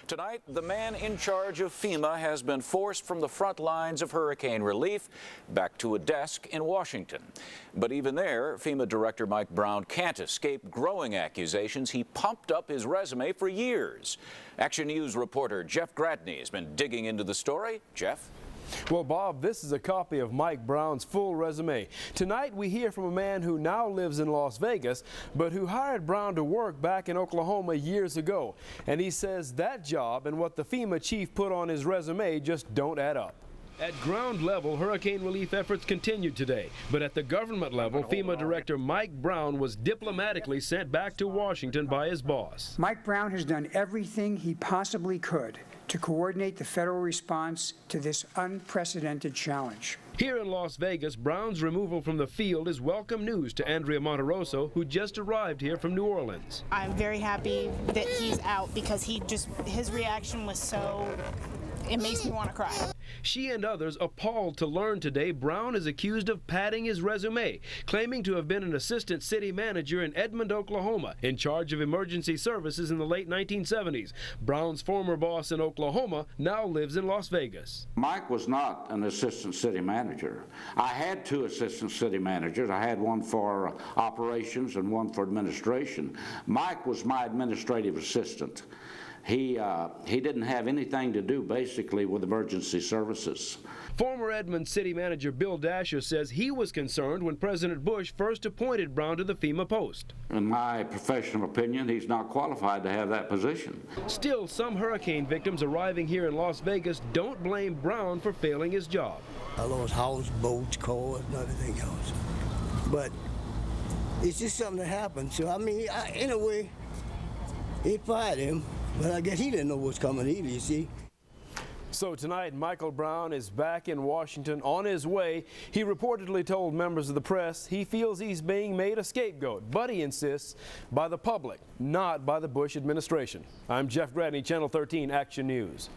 Tonight, the man in charge of FEMA has been forced from the front lines of hurricane relief back to a desk in Washington. But even there, FEMA Director Mike Brown can't escape growing accusations he pumped up his resume for years. Action News reporter Jeff Gradney has been digging into the story. Jeff? Well, Bob, this is a copy of Mike Brown's full resume. Tonight, we hear from a man who now lives in Las Vegas, but who hired Brown to work back in Oklahoma years ago. And he says that job and what the FEMA chief put on his resume just don't add up. At ground level, hurricane relief efforts continued today, but at the government level, FEMA Director Mike Brown was diplomatically sent back to Washington by his boss. Mike Brown has done everything he possibly could to coordinate the federal response to this unprecedented challenge. Here in Las Vegas, Brown's removal from the field is welcome news to Andrea Monteroso, who just arrived here from New Orleans. I'm very happy that he's out because his reaction was so, it makes me want to cry. She and others appalled to learn today Brown is accused of padding his resume, claiming to have been an assistant city manager in Edmond, Oklahoma, in charge of emergency services in the late 1970s. Brown's former boss in Oklahoma now lives in Las Vegas. Mike was not an assistant city manager. I had two assistant city managers. I had one for operations and one for administration. Mike was my administrative assistant. He didn't have anything to do basically with emergency services. Former Edmond City Manager Bill Dasher says he was concerned when President Bush first appointed Brown to the FEMA post. In my professional opinion, he's not qualified to have that position. Still, some hurricane victims arriving here in Las Vegas don't blame Brown for failing his job. I lost house, boats, cars, and everything else. But it's just something that happened. So, I mean, in a way, he fired him. But I guess he didn't know what's coming either, you see. So tonight, Michael Brown is back in Washington on his way. He reportedly told members of the press he feels he's being made a scapegoat, but he insists by the public, not by the Bush administration. I'm Jeff Gradney, Channel 13 Action News.